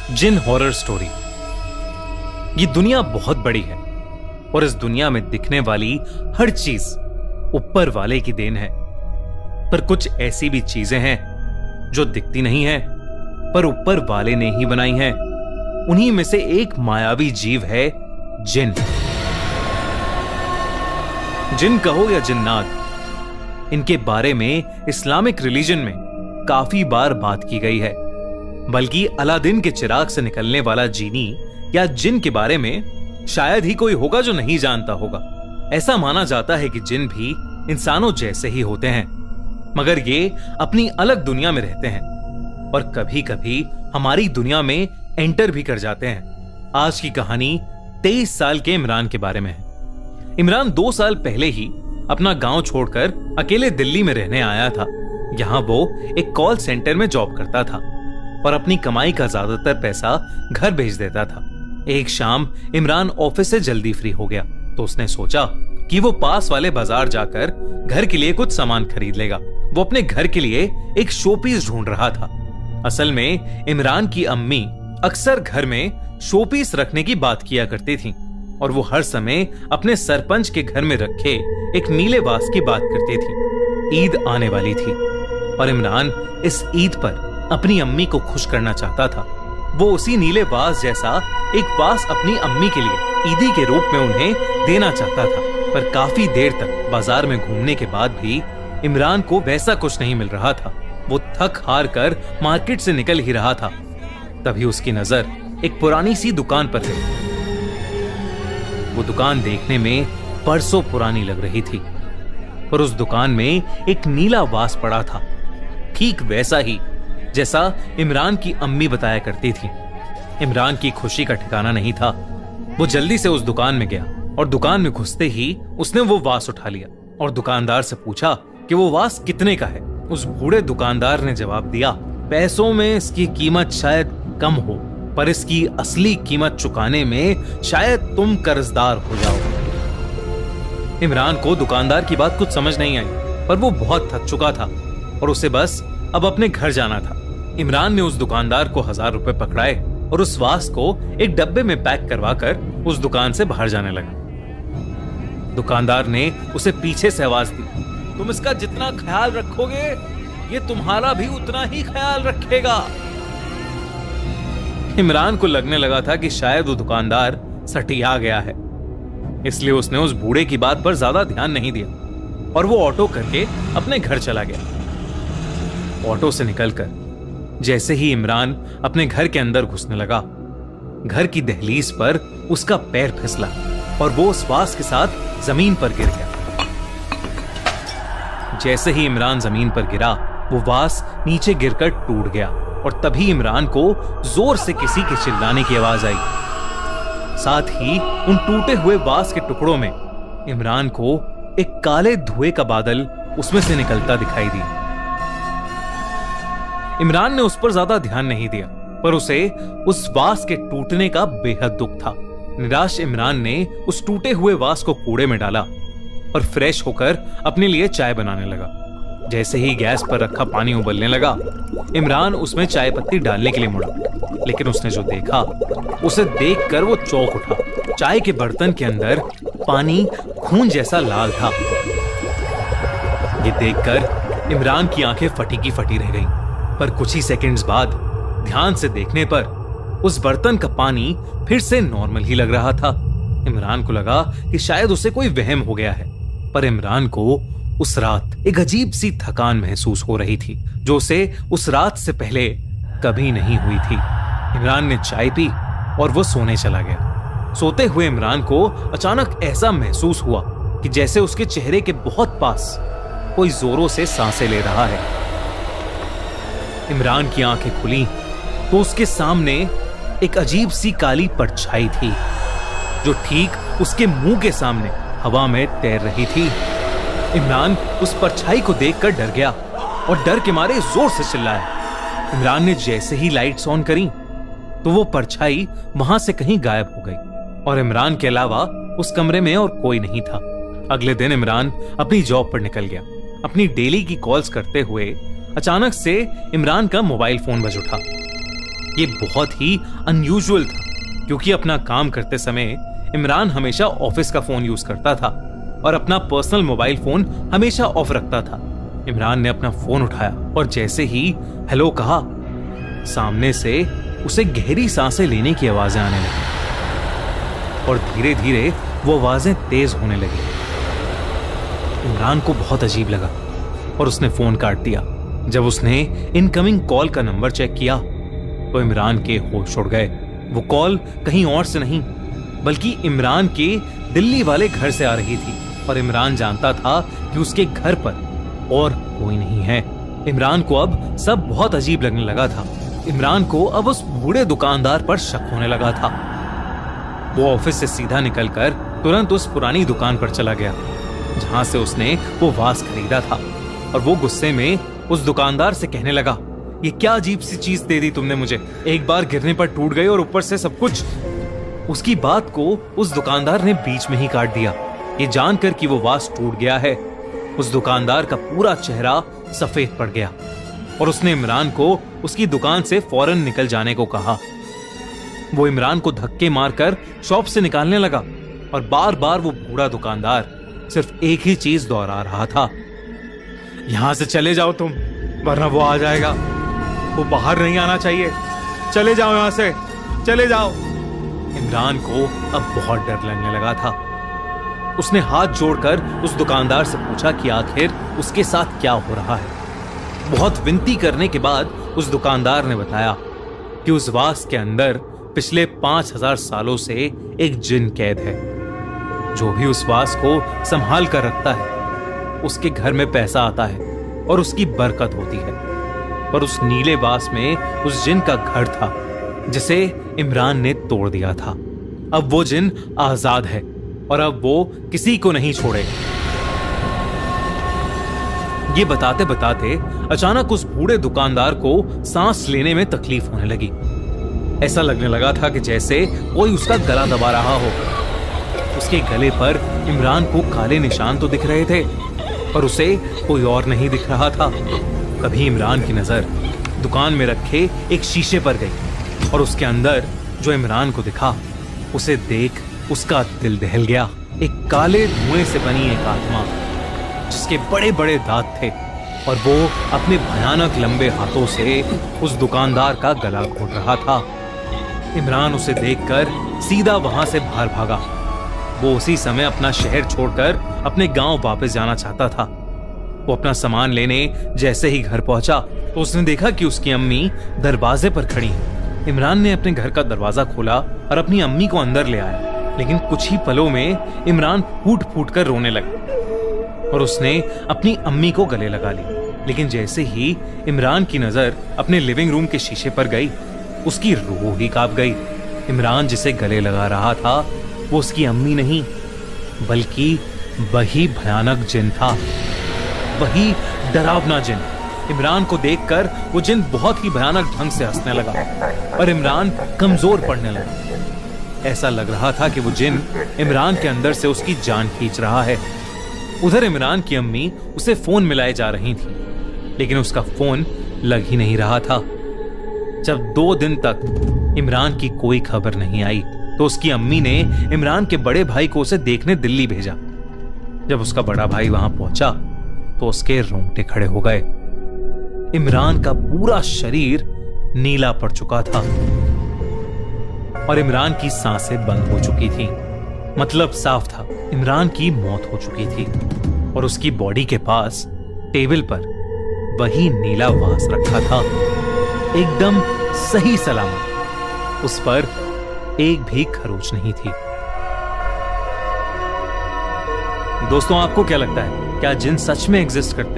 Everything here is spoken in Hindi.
जिन हॉरर स्टोरी। ये दुनिया बहुत बड़ी है और इस दुनिया में दिखने वाली हर चीज ऊपर वाले की देन है। पर कुछ ऐसी भी चीजें हैं जो दिखती नहीं है पर ऊपर वाले ने ही बनाई हैं। उन्हीं में से एक मायावी जीव है जिन। जिन कहो या जिन्नात, इनके बारे में इस्लामिक रिलीजन में काफी बार बात की गई है। बल्कि अलादीन के चिराग से निकलने वाला जीनी या जिन के बारे में शायद ही कोई होगा जो नहीं जानता होगा। ऐसा माना जाता है कि जिन भी इंसानों जैसे ही होते हैं, मगर ये अपनी अलग दुनिया में रहते हैं और कभी कभी हमारी दुनिया में एंटर भी कर जाते हैं। आज की कहानी 23 साल के इमरान के बारे में है। इमरान 2 साल पहले ही अपना गांव छोड़कर अकेले दिल्ली में रहने आया था। यहाँ वो एक कॉल सेंटर में जॉब करता था और अपनी कमाई का ज्यादातर पैसा घर भेज देता था। एक शाम इमरान ऑफिस से जल्दी फ्री हो गया तो उसने सोचा कि वो पास वाले बाजार जाकर घर के लिए कुछ सामान खरीद लेगा। वो अपने घर के लिए एक शोपीस ढूंढ रहा था। असल में इमरान की अम्मी अक्सर घर में शोपीस रखने की बात किया करती थी और वो हर समय अपने सरपंच के घर में रखे एक नीले वास की बात करती थी। ईद आने वाली थी और इमरान इस ईद पर अपनी अम्मी को खुश करना चाहता था। वो उसी नीले वास जैसा एक वास अपनी अम्मी के लिए ईदी के रूप में उन्हें देना चाहता था। पर काफी देर तक बाजार में घूमने के बाद भी इमरान को वैसा कुछ नहीं मिल रहा था। वो थक हार कर मार्केट से निकल ही रहा था, तभी उसकी नजर एक पुरानी सी दुकान पर गई। वो दुकान देखने में बरसों पुरानी लग रही थी, पर उस दुकान में एक नीला वास पड़ा था, ठीक वैसा ही जैसा इमरान की अम्मी बताया करती थी। इमरान की खुशी का ठिकाना नहीं था। वो जल्दी से उस दुकान में गया और दुकान में घुसते ही उसने वो वास उठा लिया और दुकानदार से पूछा कि वो वास कितने का है। उस बूढ़े दुकानदार ने जवाब दिया, पैसों में इसकी कीमत शायद कम हो, पर इसकी असली कीमत चुकाने में शायद तुम कर्जदार हो जाओ। इमरान को दुकानदार की बात कुछ समझ नहीं आई, पर वो बहुत थक चुका था और उसे बस अब अपने घर जाना था। इमरान ने उस दुकानदार को 1000 रुपए पकड़ाए और उस वास को एक डब्बे में पैक करवाकर उस दुकान से बाहर जाने लगा। दुकानदार ने उसे पीछे से आवाज दी, तुम इसका जितना ख्याल रखोगे ये तुम्हारा भी उतना ही ख्याल रखेगा। इमरान को लगने लगा था कि शायद वो दुकानदार सटिया गया है, इसलिए उसने उस बूढ़े की बात पर ज्यादा ध्यान नहीं दिया और वो ऑटो करके अपने घर चला गया। ऑटो से निकलकर जैसे ही इमरान अपने घर के अंदर घुसने लगा, घर की दहलीज पर उसका पैर फिसला और वो उस वास के साथ जमीन पर गिर गया। जैसे ही इमरान जमीन पर गिरा, वो वास नीचे गिरकर टूट गया और तभी इमरान को जोर से किसी के चिल्लाने की आवाज आई। साथ ही उन टूटे हुए वास के टुकड़ों में इमरान को एक काले धुएं का बादल उसमें से निकलता दिखाई दिया। इमरान ने उस पर ज्यादा ध्यान नहीं दिया, पर उसे उस वास के टूटने का बेहद दुख था। निराश इमरान ने उस टूटे हुए वास को कूड़े में डाला और फ्रेश होकर अपने लिए चाय बनाने लगा। जैसे ही गैस पर रखा पानी उबलने लगा, इमरान उसमें चाय पत्ती डालने के लिए मुड़ा, लेकिन उसने जो देखा उसे देखकर वो चौंक उठा। चाय के बर्तन के अंदर पानी खून जैसा लाल था। ये देखकर इमरान की आंखें फटी की फटी रह गईं। पर कुछ ही सेकंड्स बाद ध्यान से देखने पर उस बर्तन का पानी फिर से नॉर्मल ही लग रहा था। इमरान को लगा कि शायद उसे कोई वहम हो गया है, पर इमरान को उस रात एक अजीब सी थकान महसूस हो रही थी जो उसे उस रात से पहले कभी नहीं हुई थी। इमरान ने चाय पी और वो सोने चला गया। सोते हुए इमरान को अचानक ऐसा महसूस हुआ कि जैसे उसके चेहरे के बहुत पास कोई जोरों से सांसें ले रहा है। इमरान की आंखें खुली तो उसके सामने एक अजीब सी काली परछाई थी जो ठीक उसके मुंह के सामने हवा में तैर रही थी। इमरान उस परछाई को देखकर डर गया और डर के मारे जोर से चिल्लाया। इमरान ने जैसे ही लाइट्स ऑन करी तो वो परछाई वहां से कहीं गायब हो गई और इमरान के अलावा उस कमरे में और कोई नहीं था। अगले दिन इमरान अपनी जॉब पर निकल गया। अपनी डेली की कॉल्स करते हुए अचानक से इमरान का मोबाइल फोन बज उठा। ये बहुत ही अनयूजुअल था, क्योंकि अपना काम करते समय इमरान हमेशा ऑफिस का फोन यूज करता था और अपना पर्सनल मोबाइल फोन हमेशा ऑफ रखता था। इमरान ने अपना फोन उठाया और जैसे ही हेलो कहा, सामने से उसे गहरी सांसें लेने की आवाजें आने लगी और धीरे धीरे वो आवाजें तेज होने लगी। इमरान को बहुत अजीब लगा और उसने फोन काट दिया। जब उसने इनकमिंग कॉल का नंबर चेक किया तो इमरान के होश उड़ गए। वो कॉल कहीं और से नहीं बल्कि इमरान के दिल्ली वाले घर से आ रही थी और इमरान जानता था कि उसके घर पर और कोई नहीं है। इमरान को अब सब बहुत अजीब लगने लगा था। इमरान को अब उस बूढ़े दुकानदार पर शक होने लगा था। वो ऑफिस से सीधा निकलकर तुरंत उस पुरानी दुकान पर चला गया जहां से उसने वो वास खरीदा था और वो गुस्से में उस दुकानदार से कहने लगा, ये क्या अजीब सी चीज दे दी तुमने मुझे, एक बार गिरने पर टूट गई और ऊपर से सब कुछ। उसकी बात को उस दुकानदार ने बीच में ही काट दिया, ये जानकर कि वो वास टूट गया है। उस दुकानदार का पूरा चेहरा सफेद पड़ गया और उसने इमरान को उसकी दुकान से फौरन निकल जाने को कहा। वो इमरान को धक्के मारकर शॉप से निकालने लगा और बार बार वो बूढ़ा दुकानदार सिर्फ एक ही चीज दोहरा रहा था, यहां से चले जाओ तुम, वरना वो आ जाएगा। वो बाहर नहीं आना चाहिए, चले जाओ यहां से, चले जाओ। इमरान को अब बहुत डर लगने लगा था। उसने हाथ जोड़कर उस दुकानदार से पूछा कि आखिर उसके साथ क्या हो रहा है। बहुत विनती करने के बाद उस दुकानदार ने बताया कि उस वास के अंदर पिछले 5000 सालों से एक जिन कैद है। जो भी उस वास को संभाल कर रखता है उसके घर में पैसा आता है और उसकी बरकत होती है। पर उस नीले वास में उस जिन का घर था जिसे इमरान ने तोड़ दिया था। अब वो जिन आजाद है और अब वो किसी को नहीं छोड़ेगा। ये बताते बताते अचानक उस बूढ़े दुकानदार को सांस लेने में तकलीफ होने लगी। ऐसा लगने लगा था कि जैसे कोई उसका गला दबा रहा हो। उसके गले पर इमरान को काले निशान तो दिख रहे थे पर उसे कोई और नहीं दिख रहा था। कभी इमरान की नजर दुकान में रखे एक शीशे पर गई और उसके अंदर जो इमरान को दिखा उसे देख उसका दिल दहल गया। एक काले धुएं से बनी एक आत्मा जिसके बड़े बड़े दांत थे और वो अपने भयानक लंबे हाथों से उस दुकानदार का गला घोट रहा था। इमरान उसे देखकर सीधा वहां से बाहर भागा। वो उसी समय अपना शहर छोड़कर अपने गांव वापस जाना चाहता था। वो अपना सामान लेने जैसे ही घर पहुंचा तो उसने देखा कि उसकी अम्मी दरवाजे पर खड़ी है। इमरान ने अपने घर का दरवाजा खोला और अपनी अम्मी को अंदर ले आया, लेकिन कुछ ही पलों में इमरान फूट फूट कर रोने लगा और उसने अपनी अम्मी को गले लगा ली। लेकिन जैसे ही इमरान की नजर अपने लिविंग रूम के शीशे पर गई उसकी रूह ही कांप गई। इमरान जिसे गले लगा रहा था वो उसकी अम्मी नहीं बल्कि वही भयानक जिन था, वही डरावना जिन। इमरान को देखकर वो जिन बहुत ही भयानक ढंग से हंसने लगा और इमरान कमजोर पड़ने लगा। ऐसा लग रहा था कि वो जिन इमरान के अंदर से उसकी जान खींच रहा है। उधर इमरान की अम्मी उसे फोन मिलाए जा रही थी लेकिन उसका फोन लग ही नहीं रहा था। जब 2 दिन तक इमरान की कोई खबर नहीं आई तो उसकी अम्मी ने इमरान के बड़े भाई को उसे देखने दिल्ली भेजा। जब उसका बड़ा भाई वहां पहुंचा तो उसके रोंगटे खड़े हो गए। इमरान का पूरा शरीर नीला पड़ चुका था और इमरान की सांसें बंद हो चुकी थी। मतलब साफ था, इमरान की मौत हो चुकी थी और उसकी बॉडी के पास टेबल पर वही नीला वास रखा था, एकदम सही सलामत। उस पर एक भी खरोच नहीं थी। दोस्तों, आपको क्या लगता है, क्या जिन सच में एग्जिस्ट करते हैं?